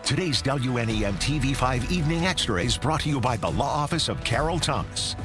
Today's WNEM TV5 Evening Extra is brought to you by the Law Office of Carol Thomas.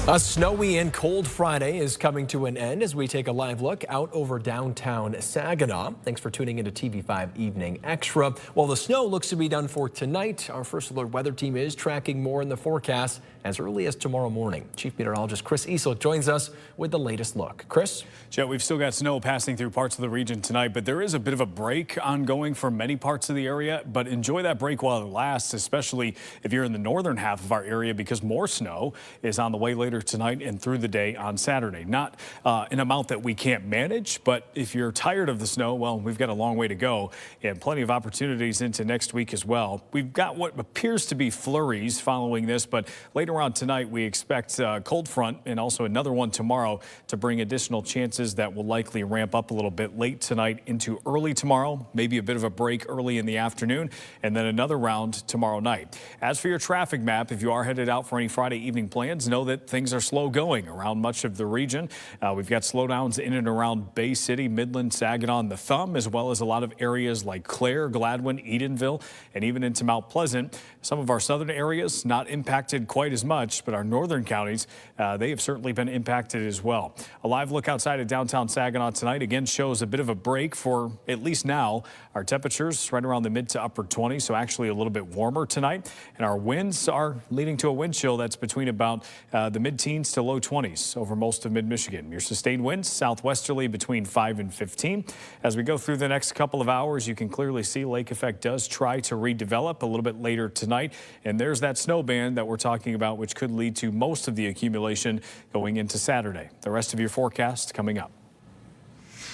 A snowy and cold Friday is coming to an end as we take a live look out over downtown Saginaw. Thanks for tuning into TV5 Evening Extra. Well, the snow looks to be done for tonight. Our First Alert weather team is tracking more in the forecast as early as tomorrow morning. Chief Meteorologist Chris Easel joins us with the latest look. Chris? Joe, we've still got snow passing through parts of the region tonight, but there is a bit of a break ongoing for many parts of the area. But enjoy that break while it lasts, especially if you're in the northern half of our area, because more snow is on the way later tonight and through the day on Saturday. Not an amount that we can't manage, but if you're tired of the snow, well, we've got a long way to go and plenty of opportunities into next week as well. We've got what appears to be flurries following this, but later on tonight we expect a cold front and also another one tomorrow to bring additional chances that will likely ramp up a little bit late tonight into early tomorrow, maybe a bit of a break early in the afternoon, and then another round tomorrow night. As for your traffic map, if you are headed out for any Friday evening plans, know that things are slow going around much of the region. We've got slowdowns in and around Bay City, Midland, Saginaw, and the Thumb, as well as a lot of areas like Clare, Gladwin, Edenville, and even into Mount Pleasant. Some of our southern areas not impacted quite as much, but our northern counties, they have certainly been impacted as well. A live look outside of downtown Saginaw tonight again shows a bit of a break for at least now. Our temperatures right around the mid to upper 20s, so actually a little bit warmer tonight. And our winds are leading to a wind chill that's between about the mid-teens to low 20s over most of mid-Michigan. Your sustained winds southwesterly between 5 and 15. As we go through the next couple of hours, you can clearly see lake effect does try to redevelop a little bit later tonight. And there's that snow band that we're talking about, which could lead to most of the accumulation going into Saturday. The rest of your forecast coming up.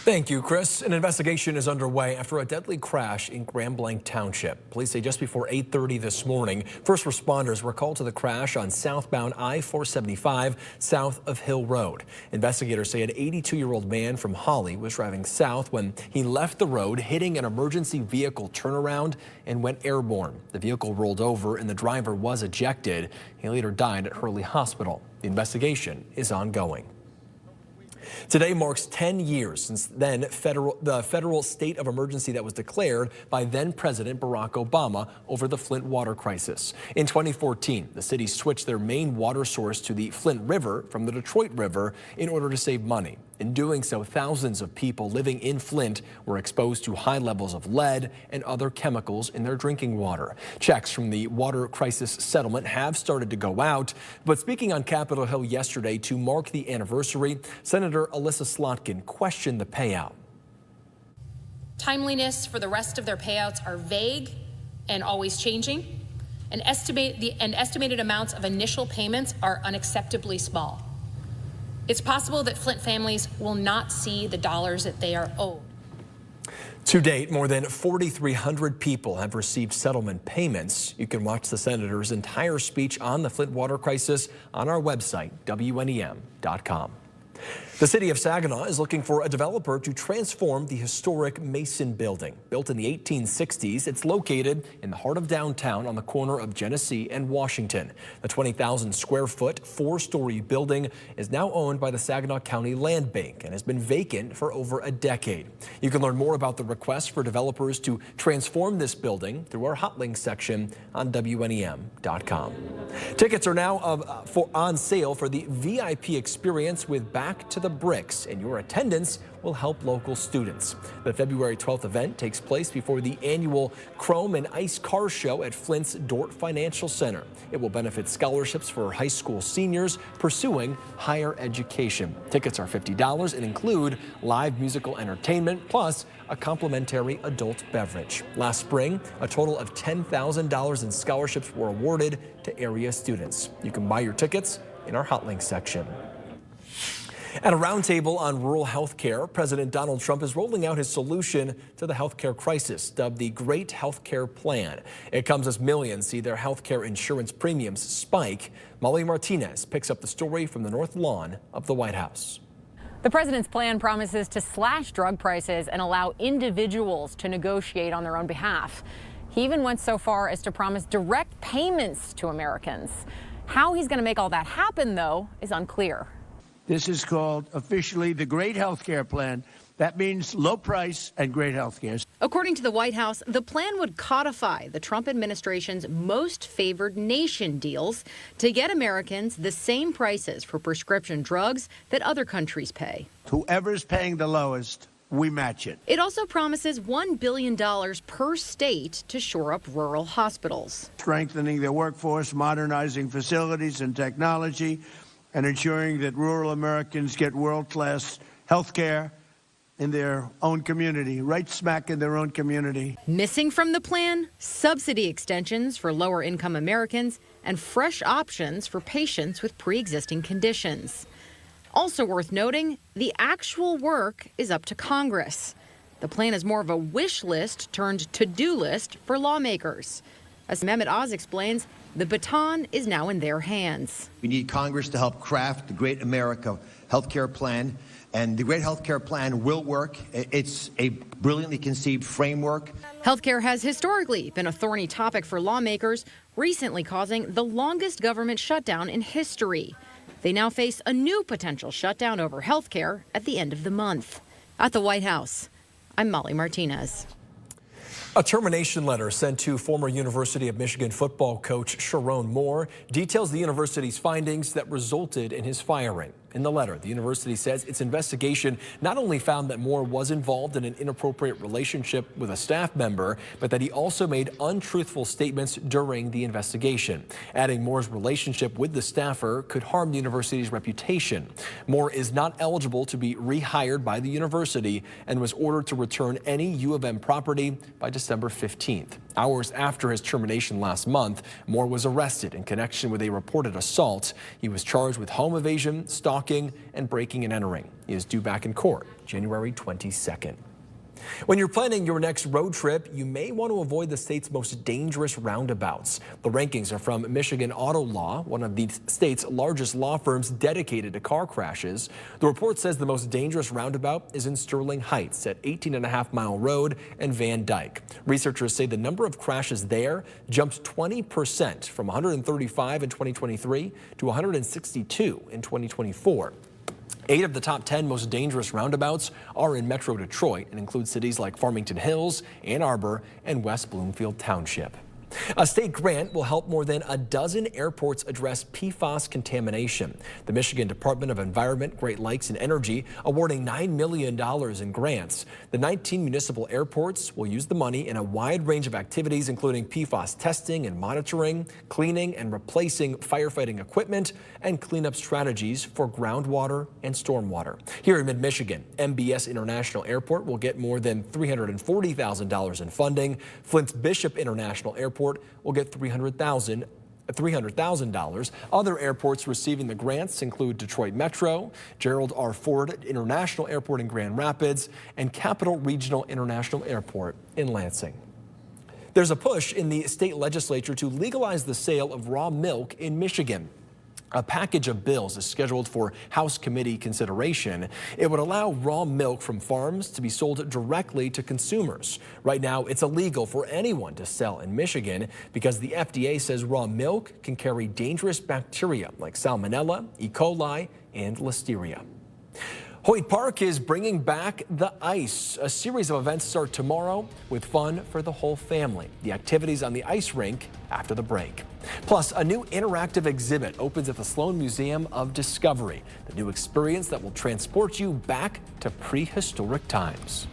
Thank you, Chris. An investigation is underway after a deadly crash in Grand Blanc Township. Police say just before 8:30 this morning, first responders were called to the crash on southbound I-475 south of Hill Road. Investigators say an 82-year-old man from Holly was driving south when he left the road, hitting an emergency vehicle turnaround and went airborne. The vehicle rolled over and the driver was ejected. He later died at Hurley Hospital. The investigation is ongoing. Today marks 10 years since the federal state of emergency that was declared by then President Barack Obama over the Flint water crisis. In 2014, the city switched their main water source to the Flint River from the Detroit River in order to save money. In doing so, thousands of people living in Flint were exposed to high levels of lead and other chemicals in their drinking water. Checks from the water crisis settlement have started to go out. But speaking on Capitol Hill yesterday to mark the anniversary, Senator Alyssa Slotkin questioned the payout. Timeliness for the rest of their payouts are vague and always changing, and estimated amounts of initial payments are unacceptably small. It's possible that Flint families will not see the dollars that they are owed. To date, more than 4,300 people have received settlement payments. You can watch the senator's entire speech on the Flint water crisis on our website, WNEM.com. The city of Saginaw is looking for a developer to transform the historic Mason building. Built in the 1860s, it's located in the heart of downtown on the corner of Genesee and Washington. The 20,000 square foot, 4-story building is now owned by the Saginaw County Land Bank and has been vacant for over a decade. You can learn more about the request for developers to transform this building through our hot link section on WNEM.com. Tickets are now on sale for the VIP experience with Back to the Bricks, and your attendance will help local students. The February 12th event takes place before the annual Chrome and Ice Car Show at Flint's Dort Financial Center. It will benefit scholarships for high school seniors pursuing higher education. Tickets are $50 and include live musical entertainment plus a complimentary adult beverage. Last spring, a total of $10,000 in scholarships were awarded to area students. You can buy your tickets in our hot link section. At a roundtable on rural health care, President Donald Trump is rolling out his solution to the health care crisis, dubbed the Great Health Care Plan. It comes as millions see their health care insurance premiums spike. Molly Martinez picks up the story from the North Lawn of the White House. The president's plan promises to slash drug prices and allow individuals to negotiate on their own behalf. He even went so far as to promise direct payments to Americans. How he's going to make all that happen, though, is unclear. This is called officially the Great Health Care Plan, That means low price and great health care. According to the White House, the plan would codify the Trump administration's most favored nation deals to get Americans the same prices for prescription drugs that other countries pay. Whoever's paying the lowest, we match it. It also promises $1 billion per state to shore up rural hospitals. Strengthening their workforce, modernizing facilities and technology, and ensuring that rural Americans get world-class health care in their own community, right smack in their own community. Missing from the plan, subsidy extensions for lower-income Americans and fresh options for patients with pre-existing conditions. Also worth noting, the actual work is up to Congress. The plan is more of a wish list turned to-do list for lawmakers. As Mehmet Oz explains, the baton is now in their hands. We need Congress to help craft the Great America Health Care Plan. And the Great Health Care Plan will work. It's a brilliantly conceived framework. Healthcare has historically been a thorny topic for lawmakers, recently causing the longest government shutdown in history. They now face a new potential shutdown over healthcare at the end of the month. At the White House, I'm Molly Martinez. A termination letter sent to former University of Michigan football coach Sharon Moore details the university's findings that resulted in his firing. In the letter, the university says its investigation not only found that Moore was involved in an inappropriate relationship with a staff member, but that he also made untruthful statements during the investigation. Adding Moore's relationship with the staffer could harm the university's reputation. Moore is not eligible to be rehired by the university and was ordered to return any U of M property by December 15th. Hours after his termination last month, Moore was arrested in connection with a reported assault. He was charged with home evasion, stalking, and breaking and entering. He is due back in court January 22nd. When you're planning your next road trip, you may want to avoid the state's most dangerous roundabouts. The rankings are from Michigan Auto Law, one of the state's largest law firms dedicated to car crashes. The report says the most dangerous roundabout is in Sterling Heights at 18.5 Mile Road and Van Dyke. Researchers say the number of crashes there jumped 20% from 135 in 2023 to 162 in 2024. 8 of the top 10 most dangerous roundabouts are in Metro Detroit and include cities like Farmington Hills, Ann Arbor, and West Bloomfield Township. A state grant will help more than a dozen airports address PFAS contamination. The Michigan Department of Environment, Great Lakes and Energy awarding $9 million in grants. The 19 municipal airports will use the money in a wide range of activities, including PFAS testing and monitoring, cleaning and replacing firefighting equipment, and cleanup strategies for groundwater and stormwater. Here in mid-Michigan, MBS International Airport will get more than $340,000 in funding. Flint's Bishop International Airport will get $300,000. Other airports receiving the grants include Detroit Metro, Gerald R. Ford International Airport in Grand Rapids, and Capital Regional International Airport in Lansing. There's a push in the state legislature to legalize the sale of raw milk in Michigan. A package of bills is scheduled for House committee consideration. It would allow raw milk from farms to be sold directly to consumers. Right now, it's illegal for anyone to sell in Michigan because the FDA says raw milk can carry dangerous bacteria like Salmonella, E. coli, and Listeria. Hoyt Park is bringing back the ice. A series of events start tomorrow with fun for the whole family. The activities on the ice rink after the break. Plus, a new interactive exhibit opens at the Sloan Museum of Discovery. The new experience that will transport you back to prehistoric times.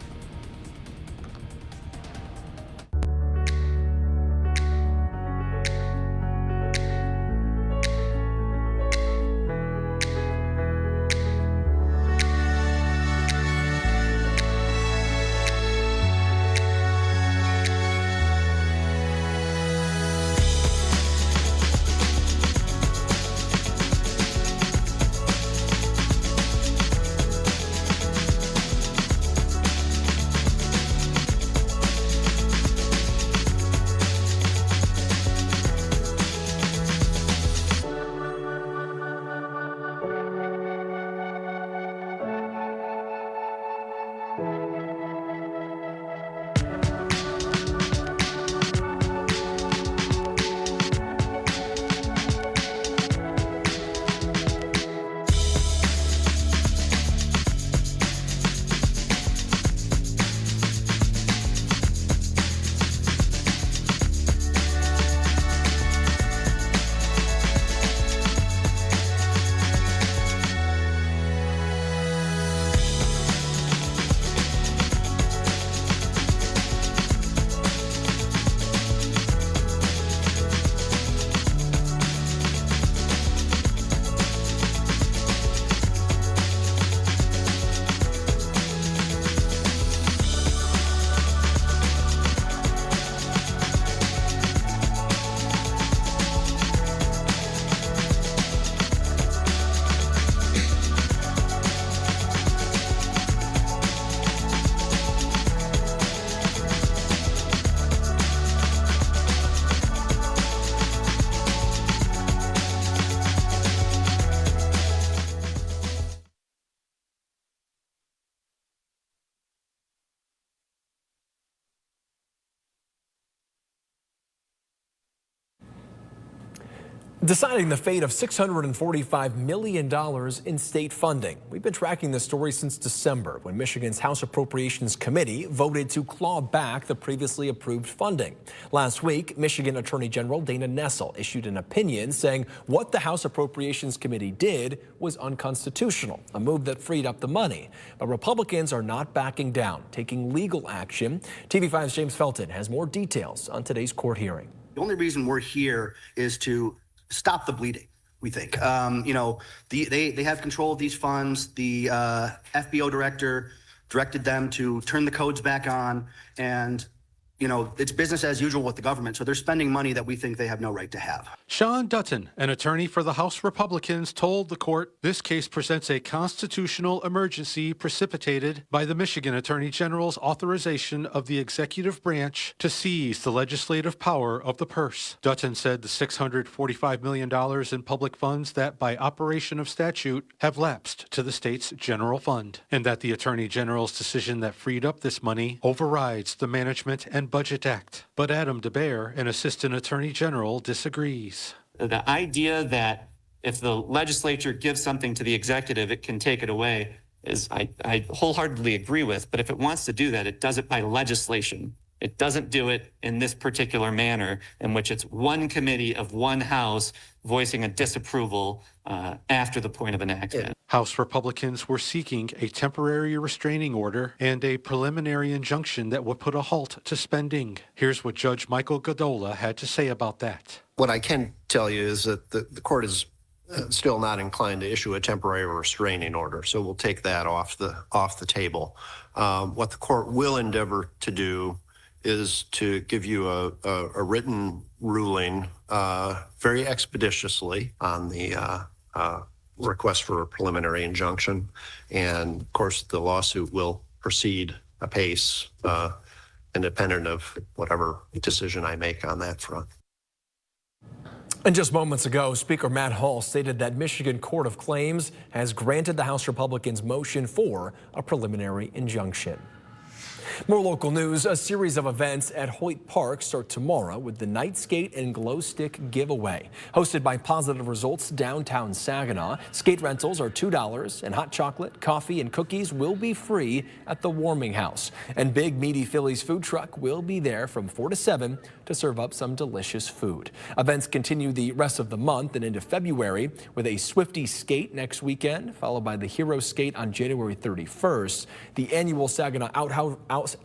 Deciding the fate of $645 million in state funding. We've been tracking this story since December when Michigan's House Appropriations Committee voted to claw back the previously approved funding. Last week, Michigan Attorney General Dana Nessel issued an opinion saying what the House Appropriations Committee did was unconstitutional, a move that freed up the money. But Republicans are not backing down, taking legal action. TV5's James Felton has more details on today's court hearing. The only reason we're here is to stop the bleeding, we think. They have control of these funds. The FBO director directed them to turn the codes back on, and it's business as usual with the government. So they're spending money that we think they have no right to have. Sean Dutton, an attorney for the House Republicans, told the court this case presents a constitutional emergency precipitated by the Michigan Attorney General's authorization of the executive branch to seize the legislative power of the purse. Dutton said the $645 million in public funds that, by operation of statute, have lapsed to the state's general fund, and that the Attorney General's decision that freed up this money overrides the Management and Budget Act. But Adam DeBear, an assistant attorney general, disagrees. The idea that if the legislature gives something to the executive, it can take it away is I wholeheartedly agree with. But if it wants to do that, it does it by legislation. It doesn't do it in this particular manner in which it's one committee of one House voicing a disapproval after the point of enactment. House Republicans were seeking a temporary restraining order and a preliminary injunction that would put a halt to spending. Here's what Judge Michael Godola had to say about that. What I can tell you is that the court is still not inclined to issue a temporary restraining order, so we'll take that off the table. What the court will endeavor to do is to give you a written ruling very expeditiously on the request for a preliminary injunction. And of course, the lawsuit will proceed apace, independent of whatever decision I make on that front. And just moments ago, Speaker Matt Hall stated that Michigan Court of Claims has granted the House Republicans' motion for a preliminary injunction. More local news. A series of events at Hoyt Park start tomorrow with the Night Skate and Glow Stick giveaway. Hosted by Positive Results downtown Saginaw, skate rentals are $2 and hot chocolate, coffee, and cookies will be free at the Warming House. And Big Meaty Phillies food truck will be there from 4 to 7 to serve up some delicious food. Events continue the rest of the month and into February with a Swifty Skate next weekend, followed by the Hero Skate on January 31st. The annual Saginaw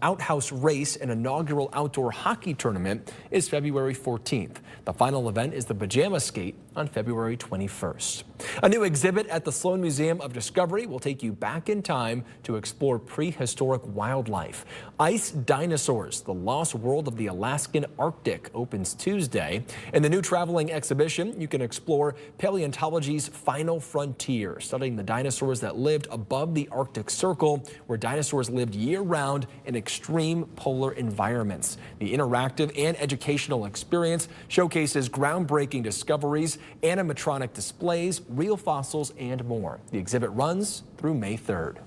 Outhouse Race and inaugural outdoor hockey tournament is February 14th. The final event is the Pajama Skate on February 21st. A new exhibit at the Sloan Museum of Discovery will take you back in time to explore prehistoric wildlife. Ice Dinosaurs, the Lost World of the Alaskan Arctic, opens Tuesday. In the new traveling exhibition, you can explore paleontology's final frontier, studying the dinosaurs that lived above the Arctic Circle, where dinosaurs lived year-round in extreme polar environments. The interactive and educational experience showcases groundbreaking discoveries, animatronic displays, real fossils, and more. The exhibit runs through May 3rd.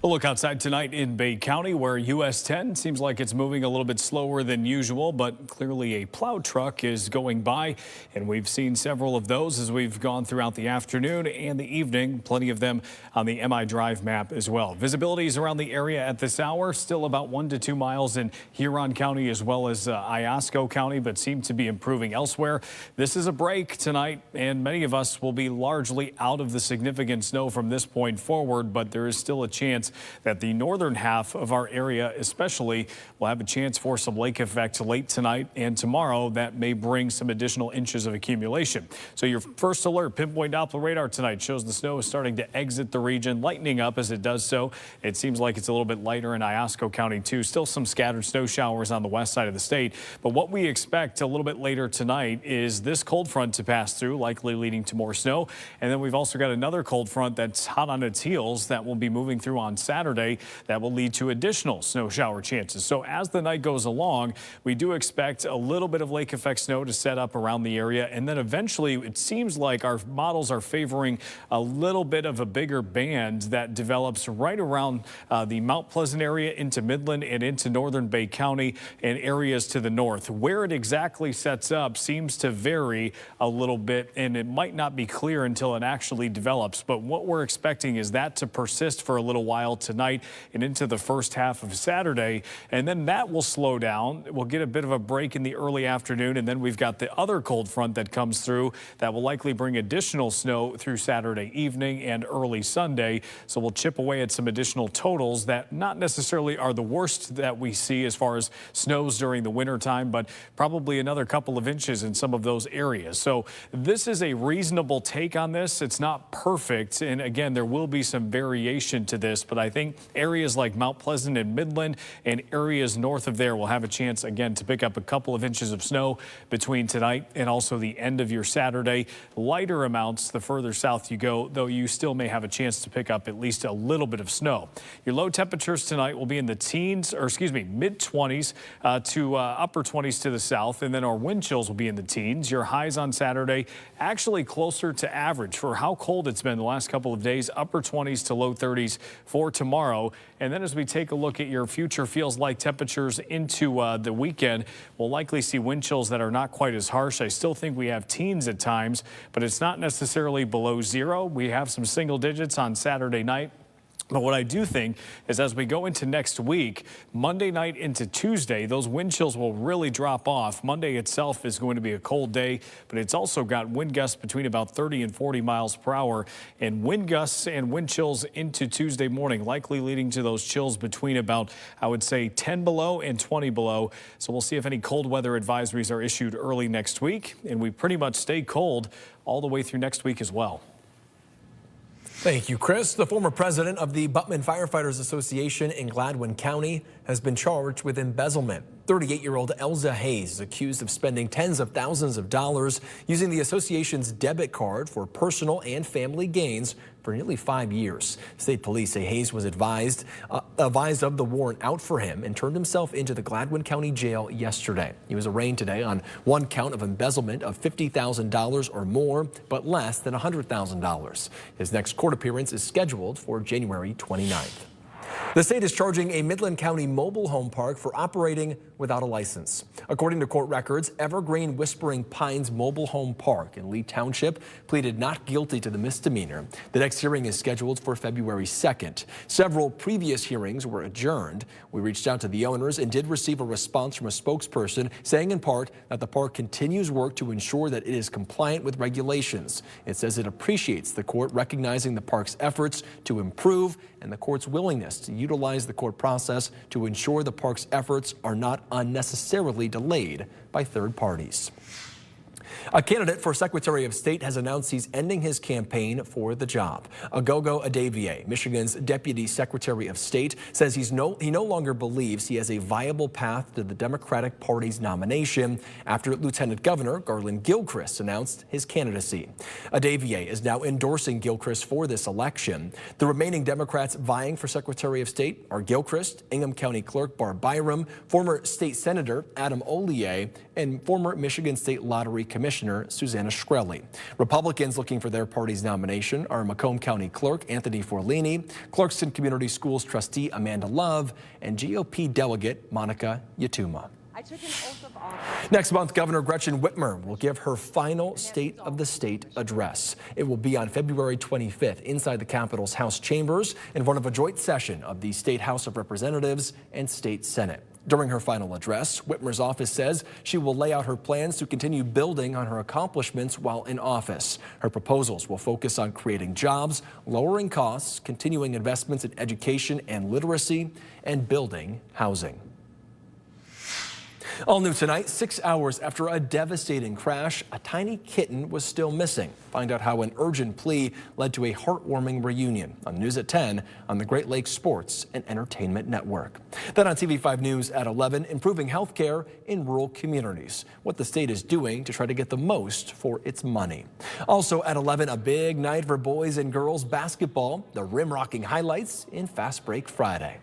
A look outside tonight in Bay County, where US 10 seems like it's moving a little bit slower than usual, but clearly a plow truck is going by, and we've seen several of those as we've gone throughout the afternoon and the evening. Plenty of them on the MI Drive map as well. Visibilities around the area at this hour still about 1 to 2 miles in Huron County as well as Iosco County, but seem to be improving elsewhere. This is a break tonight, and many of us will be largely out of the significant snow from this point forward, but there is still a chance that the northern half of our area especially will have a chance for some lake effect late tonight and tomorrow that may bring some additional inches of accumulation. So your first alert, pinpoint Doppler radar tonight, shows the snow is starting to exit the region, lightening up as it does so. It seems like it's a little bit lighter in Iosco County too. Still some scattered snow showers on the west side of the state. But what we expect a little bit later tonight is this cold front to pass through, likely leading to more snow. And then we've also got another cold front that's hot on its heels that will be moving through on Saturday that will lead to additional snow shower chances. So as the night goes along, we do expect a little bit of lake effect snow to set up around the area. And then eventually it seems like our models are favoring a little bit of a bigger band that develops right around the Mount Pleasant area into Midland and into northern Bay County and areas to the north. Where it exactly sets up seems to vary a little bit, and it might not be clear until it actually develops. But what we're expecting is that to persist for a little while tonight and into the first half of Saturday, and then that will slow down. We'll get a bit of a break in the early afternoon, and then we've got the other cold front that comes through that will likely bring additional snow through Saturday evening and early Sunday. So we'll chip away at some additional totals that not necessarily are the worst that we see as far as snows during the winter time, but probably another couple of inches in some of those areas. So this is a reasonable take on this. It's not perfect, and again, there will be some variation to this, but I think areas like Mount Pleasant and Midland and areas north of there will have a chance again to pick up a couple of inches of snow between tonight and also the end of your Saturday. Lighter amounts the further south you go, though you still may have a chance to pick up at least a little bit of snow. Your low temperatures tonight will be in the teens, or excuse me, mid-20s to upper 20s to the south, and then our wind chills will be in the teens. Your highs on Saturday actually closer to average for how cold it's been the last couple of days, upper 20s to low 30s for tomorrow. And then as we take a look at your future feels like temperatures into the weekend, we'll likely see wind chills that are not quite as harsh. I still think we have teens at times, but it's not necessarily below zero. We have some single digits on Saturday night. But what I do think is as we go into next week, Monday night into Tuesday, those wind chills will really drop off. Monday itself is going to be a cold day, but it's also got wind gusts between about 30 and 40 miles per hour. And wind gusts and wind chills into Tuesday morning, likely leading to those chills between about, I would say, 10 below and 20 below. So we'll see if any cold weather advisories are issued early next week. And we pretty much stay cold all the way through next week as well. Thank you, Chris. The former president of the Buttman Firefighters Association in Gladwin County has been charged with embezzlement. 38-year-old Elza Hayes is accused of spending tens of thousands of dollars using the association's debit card for personal and family gains for nearly 5 years. State police say Hayes was advised of the warrant out for him and turned himself into the Gladwin County Jail yesterday. He was arraigned today on one count of embezzlement of $50,000 or more, but less than $100,000. His next court appearance is scheduled for January 29th. The state is charging a Midland County mobile home park for operating without a license. According to court records, Evergreen Whispering Pines Mobile Home Park in Lee Township pleaded not guilty to the misdemeanor. The next hearing is scheduled for February 2nd. Several previous hearings were adjourned. We reached out to the owners and did receive a response from a spokesperson saying in part that the park continues work to ensure that it is compliant with regulations. It says it appreciates the court recognizing the park's efforts to improve and the court's willingness to utilize the court process to ensure the park's efforts are not unnecessarily delayed by third parties. A candidate for Secretary of State has announced he's ending his campaign for the job. Agogo Adevie, Michigan's Deputy Secretary of State, says he no longer believes he has a viable path to the Democratic Party's nomination after Lieutenant Governor Garland Gilchrist announced his candidacy. Adevie is now endorsing Gilchrist for this election. The remaining Democrats vying for Secretary of State are Gilchrist, Ingham County Clerk Barb Byram, former State Senator Adam Ollier, and former Michigan State Lottery Commissioner Susanna Shkreli. Republicans looking for their party's nomination are Macomb County Clerk Anthony Forlini, Clarkston Community Schools Trustee Amanda Love, and GOP Delegate Monica Yatuma. I took an oath of office. Next month, Governor Gretchen Whitmer will give her final State of the State address. It will be on February 25th inside the Capitol's House chambers in front of a joint session of the State House of Representatives and State Senate. During her final address, Whitmer's office says she will lay out her plans to continue building on her accomplishments while in office. Her proposals will focus on creating jobs, lowering costs, continuing investments in education and literacy, and building housing. All new tonight, 6 hours after a devastating crash, a tiny kitten was still missing. Find out how an urgent plea led to a heartwarming reunion on News at 10 on the Great Lakes Sports and Entertainment Network. Then on TV5 News at 11, improving health care in rural communities. What the state is doing to try to get the most for its money. Also at 11, a big night for boys and girls basketball. The rim-rocking highlights in Fast Break Friday.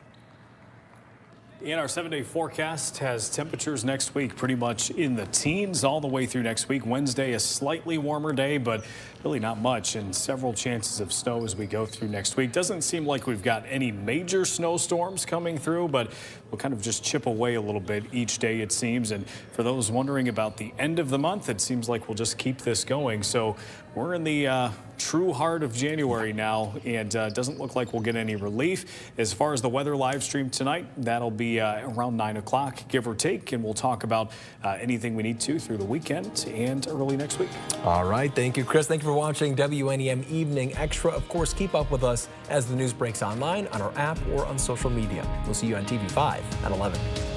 And our 7-day forecast has temperatures next week pretty much in the teens all the way through next week. Wednesday, a slightly warmer day, but really not much, and several chances of snow as we go through next week. Doesn't seem like we've got any major snowstorms coming through, but we'll kind of just chip away a little bit each day, it seems. And for those wondering about the end of the month, it seems like we'll just keep this going. So we're in the true heart of January now, and doesn't look like we'll get any relief. As far as the weather live stream tonight, that'll be around 9 o'clock, give or take, and we'll talk about anything we need to through the weekend and early next week. All right. Thank you, Chris. Thank you for watching WNEM Evening Extra. Of course, keep up with us as the news breaks online, on our app, or on social media. We'll see you on TV5 at 11.